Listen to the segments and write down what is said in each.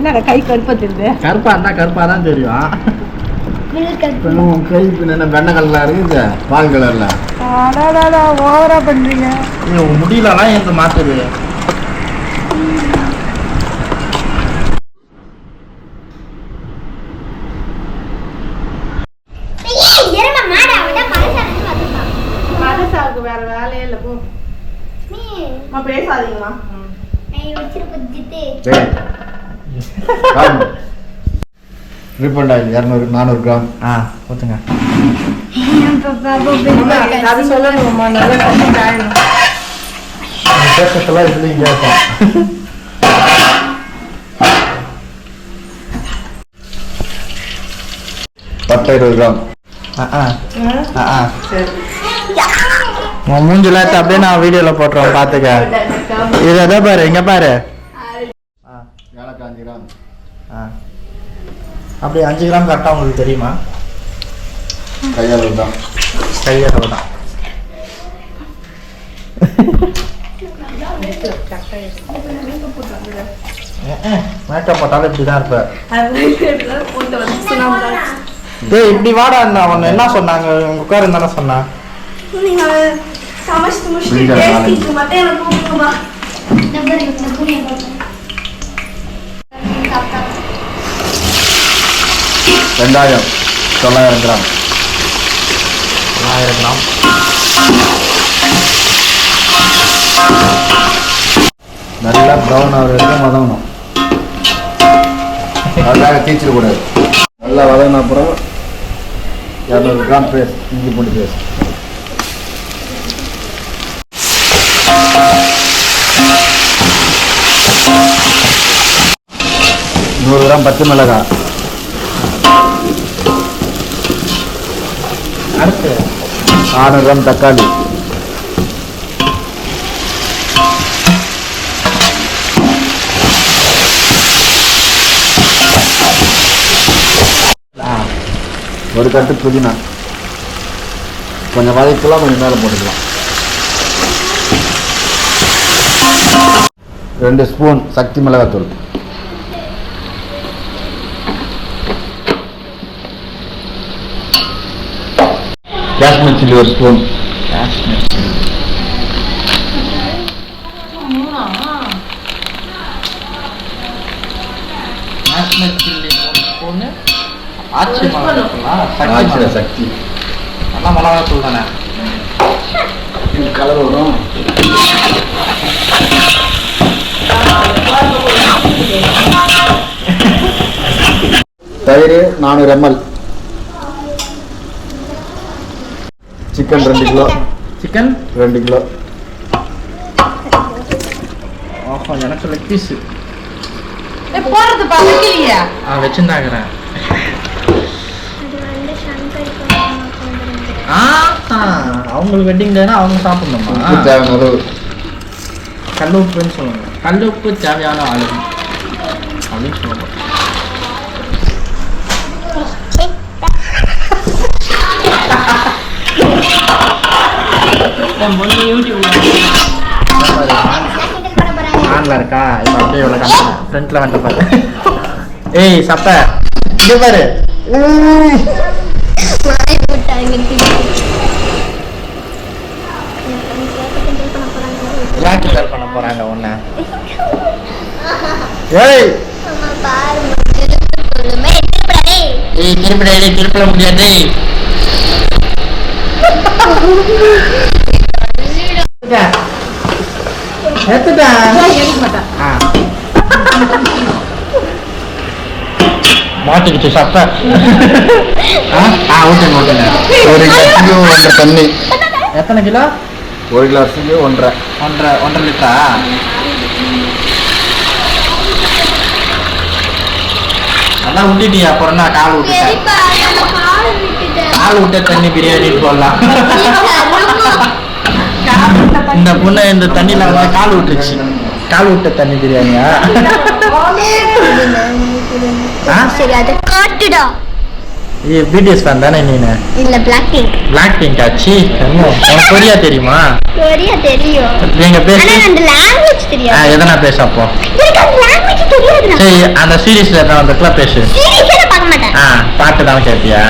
என்ன கை கருப்பா தெரியுது? கருப்பா இருந்தா கருப்பா தான் தெரியும். கை என்ன வெண்ணெய் கலர்ல இருக்குது, பால் கலர்ல. ஓவரா பண்றீங்க. முடியலாம் எனக்கு மாத்துது. வேற வேலையே இல்ல. போ பேசாதீங்களா? Refined oil 200-400 gram. ஊற்றுங்க. அது சொல்லணுமா? நல்லா கண்டிப்பாக ஆயிடும். பேசலாம் இதுலையும் கேட்போம். பட்டை 20 கிராம். உன் மூஞ்சில அப்படியே நான் வீடியோல போட்டுறோம், பாத்துக்க. இது எதை பாரு, இங்க பாரு. ஏலக்காய் 5 கிராம். அப்படி 5 கிராம் கரெக்டா உங்களுக்கு தெரியுமா? கையளவு தான். கையளவு தான். மேக்கப் போட்டாலும் இப்படிதான் இருப்ப. டேய் இப்படி வாடா, உன்னை என்ன சொன்னாங்க? உட்காரு தானே சொன்னா. வெங்காயம் 900 கிராம். 900 கிராம். நல்லா ப்ரௌன் ஆகிற வரைக்கும் வதங்கணும். அதுக்காக தீச்சிடக்கூடாது. நல்லா வதங்கின அப்புறம் 200 கிராம் பேஸ்ட், இஞ்சி பூண்டு பேஸ்ட். 100 கிராம் பச்சை மிளகாய். அடுத்து 400 கிராம் தக்காளி. ஒரு கட்டு புதினா. கொஞ்சம் வதக்கலாம், கொஞ்சம் மேலே போட்டுக்கலாம். 2 ஸ்பூன் சக்தி மிளகாத்தூள். Kashmir chilli 1 spoon. Kashmir chilli. Kashmir chilli 1 spoon. Aachi மிளகாத்தூளா? சக்தி. நல்லா மிளகாத்தூள் தானே, கலர் வரும். தயிர் 400 ml. Chicken 2 kilo. Chicken 2 kilo. ஆஹா, எனக்கு லெக் பீஸ் போறது பாக்கலையா? வச்சுருந்தாங்கிறேன். அவங்களுக்கு வெட்டிங் டேனா அவங்க சாப்பிடணுமா? தேவையான அளவு கல் உப்புன்னு சொல்லுவாங்க. கல் உப்பு தேவையான அளவு அப்படின்னு சொல்லுவாங்க. ஆன்ல இருக்கா? இப்போ அப்படியே இவ்வளோ கண்டேன் ஃப்ரண்ட்ல வந்து பாரு. ஏய் சப்ப இங்கே பாரு. பண்ண போறாங்க உன்ன. ஏய் திருப்பட முடியாது. மாட்டுக்கிட்டு சப்ப. ஊட்டுங்க ஊட்டுங்க. 1 கிலோ தண்ணி. எத்தனை கிலோ? 1 கிலோ அரிசிக்கு 1.5 லிட்டரா? அதான் விட்டுட்டியா? அப்புறம் நான் கால் விட்டுட்டேன். கால் விட்ட தண்ணி பிரியாணி போடலாம். இந்த பொண்ணு இந்த தண்ணியில வந்து கால் விட்டுருச்சு. கால் விட்ட தண்ணி பிரியாணியா? சரி அதை காட்டுடா. பிடிஎஸ் ஃபேன் தானே நீ? இல்ல பிளாக் பிங்க். பிளாக் பிங்க் ஆச்சு. உனக்கு கொரியா தெரியுமா? கொரியா தெரியும். நீங்க பேசி ஆனா அந்த லாங்குவேஜ் தெரியாது. எதனா பேச அப்போ. எனக்கு அந்த லாங்குவேஜ் தெரியாது. சரி அந்த சீரிஸ்ல எதனா வந்திருக்கல பேசு. சீரியஸா பார்க்க மாட்டேன். பாட்டு தான் கேட்பியா?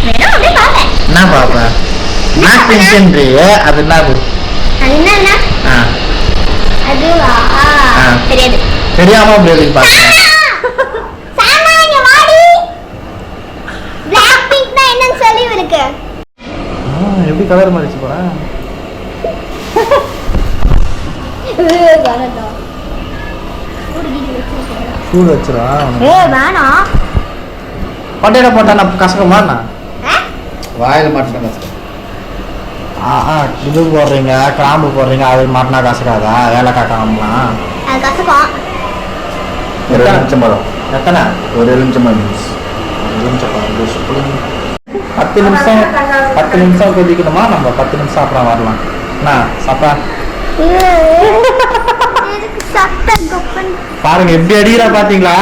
வேணும் அப்படியே பாப்பேன். என்ன பாப்பேன்? பிளாக் பிங்க்ன்றியே அது என்னது? அது என்னன்னா? அதுவா? தெரியாது. தெரியாம அப்படி எதுக்கு பாப்பேன்? சாமானிய வாடி. பிளாக் பிங்க்னா என்னன்னு சொல்லி இருக்கு. எப்படி கலர் மாறிச்சு போறா? சூடு வச்சிரா. வேணாம். பட்டேட போட்டா நான் கசக்கமா? வாயில மாட்டினா கஷ்டம். இது போடுறீங்க, கிராம்பு போடுறீங்க, அது மாட்டினா கசக்காதா? ஏலக்காய் கிராம்புலாம் அது கசக்கும். ஒரு எலுமிச்சம் பழம். எத்தனை? ஒரு எலுமிச்சம் பழம். 10 நிமிஷம் கொதிக்கணுமா? நம்ம 10 நிமிஷம் அப்புறம் வரலாம். என்ன சாப்பா? பாருங்க எப்படி அடிக்கிறா பாத்தீங்களா?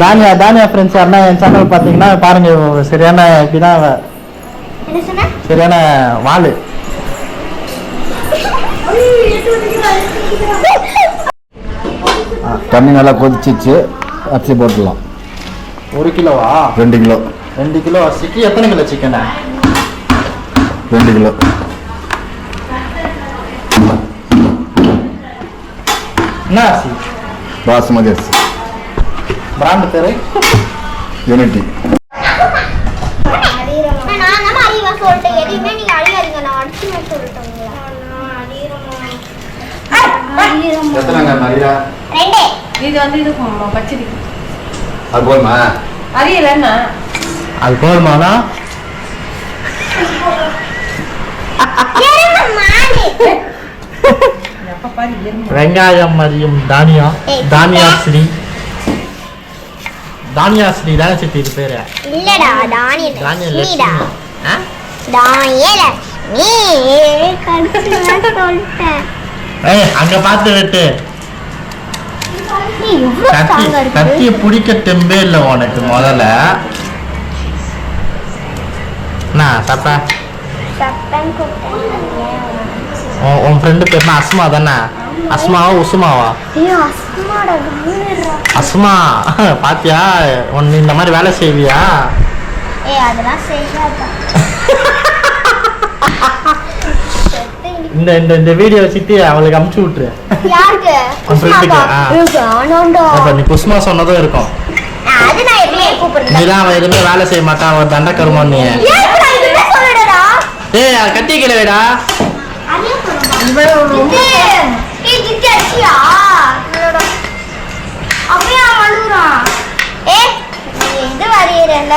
தானியா தானியா ஃப்ரெண்ட்ஸ் யாருன்னா என் சேனல் பாத்தீங்கன்னா பாருங்க, சரியான இப்படிதான் சரியான வாளு. தண்ணி நல்லா கொதிச்சிச்சு, அரிசி போட்டுடலாம். 1 கிலோவா? 2 கிலோ. 2 கிலோ அரிசிக்கு எத்தனை கிலோ சிக்கனா? 2 கிலோ. என்ன அரிசி? பாசுமதி அரிசி. பிராண்ட் பேரு யூனிட்டி. இது வந்து இது பச்சடி. அது போதுமா? அறியலன்னா அது போதுமானா? வெங்காயம் மதியம் தானியா தானியா ஸ்ரீ தானியா ஸ்ரீ தானே சித்தி இது பேரு? இல்லடா தானிய தானியா லட்சுமிடா. தானிய லட்சுமி கன்சிமா சொல்லிட்டேன். அங்க பார்த்து விட்டு கத்திய பிடிக்க தெம்பே இல்லை உனக்கு. முதல்ல சாப்பா உன் ஃப்ரெண்டு பேர்னா அஸ்மா தானே? அஸ்மாவா உசுமாவா? அஸ்மா. பாத்தியா உன் இந்த மாதிரி வேலை செய்வியா? இந்த இந்த இந்த வீடியோ வச்சுட்டு அவளுக்கு அமுச்சு விட்டுரு. நீ குஸ்மா சொன்னதும் இருக்கும். நீதான் அவன் எதுவுமே வேலை செய்ய மாட்டான், அவன் தண்ட கருமான். நீ கட்டி கிளவேடா. இது வரையிறேன்.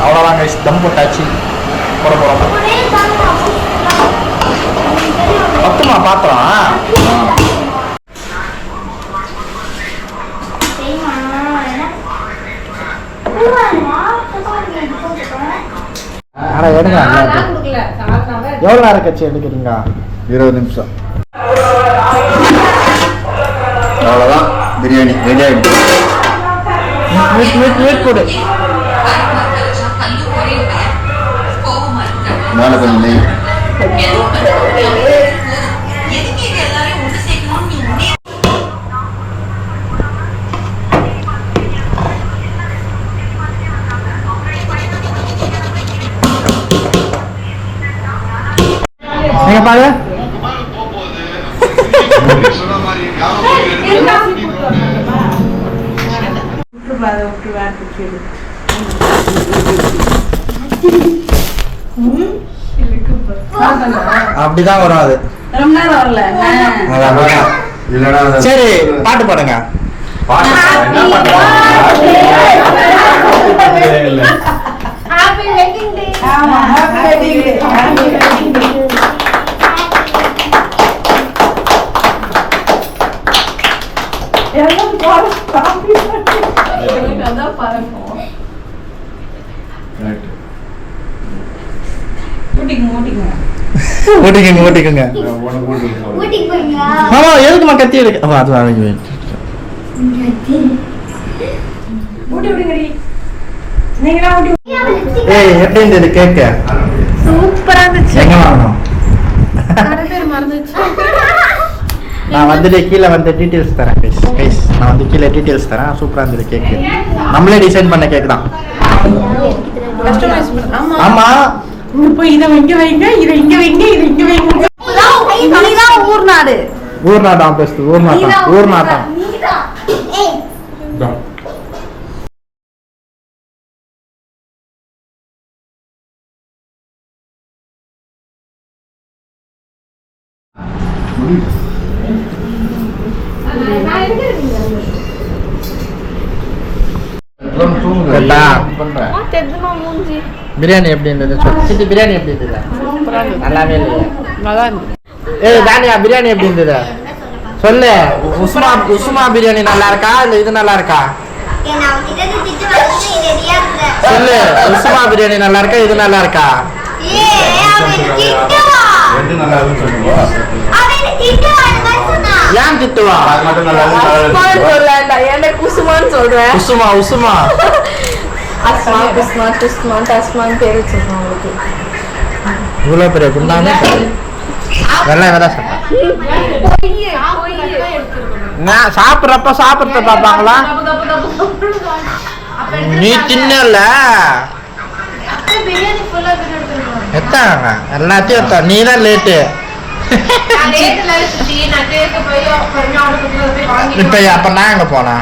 அவ்வளோதான் கைஸ், தம் போட்டாச்சு. போட போகிறோம். பத்துமா பாத்திரம்? ஆனால் எடுங்க. எவ்வளோ நேரம் கட்சி எடுக்கிறீங்க? 20 நிமிஷம். அவ்வளோதான், பிரியாணி ரெடி ஆகிடுச்சு. போடு. மேலே கொஞ்சம் நெய். நீங்க பாரு. அப்படிதான் வரும் அது. ரொம்ப நேரம் வரல. சரி பாட்டு பாடுங்க. எல்லாம் ஓட்டிக்கங்க ஓட்டிக்கங்க. ஊட்டிக்கு போறீங்களா? ஆமா எதுக்குமா கத்தி இருக்கு? அது வாங்கி ஏய் எப்படி இருந்தது கேக்கு? சூப்பரா இருந்துச்சு. எங்க வாங்கணும்? பேர் மறந்துச்சு. நான் வந்துட்டு கீழே வந்து டீட்டெயில்ஸ் தரேன் கைஸ். நான் வந்து கீழே டீட்டெயில்ஸ் தரேன். சூப்பரா இருந்தது கேக்கு. நம்மளே டிசைன் பண்ண கேக் தான். கஸ்டமைஸ் பண்ண. ஆமா போய் இதை இங்க வைங்க, இதை இங்க வைங்க, இதை இங்க வைங்க. நீதான் ஊர் நாடு. ஊர் நாட்டாம் பெஸ்ட். ஊர் நாட்டாம் ஊர் நாட்டாம். ஏய் பிரியாணி எப்படி இருந்தது? சித்தி பிரியாணி எப்படி இருந்தது? நல்லாவே இல்லையா? நல்லா இருந்துச்சு. ஏய் தானியா பிரியாணி எப்படி இருந்தது சொல்லு. உஸ்மா பிரியாணி நல்லா இருக்கா இல்ல இது நல்லா இருக்கா நான் கிட்ட திட்டு வந்து ரெடியா இருக்கேன். சொல்லு. உஸ்மா பிரியாணி நல்லா இருக்கா இது நல்லா இருக்கா? அவன் திட்டுவா. ரெண்டு நல்லா இருக்குன்னு சொல்லுங்க. அவன் திட்டுவா சொன்னா. ஏன் திட்டுவா? அது மட்டும் நல்லா இருக்கு. சொல்லல ஏன்டா குசுமான்னு சொல்றேன். உஸ்மா உஸ்மா அஸ்மா குஸ்மா குஸ்மா டஸ்மான்னு பேர் வச்சிருக்கோம் உங்களுக்கு. இவ்வளோ பெரிய குண்டானே வெள்ளை வேற நான் சாப்பிட்றப்ப சாப்பிட்றத பார்ப்பாங்களா? நீ தின்னல எத்தாங்க எல்லாத்தையும் எத்தா. நீ தான் லேட்டு. இப்ப அப்ப நான் எங்க போனா?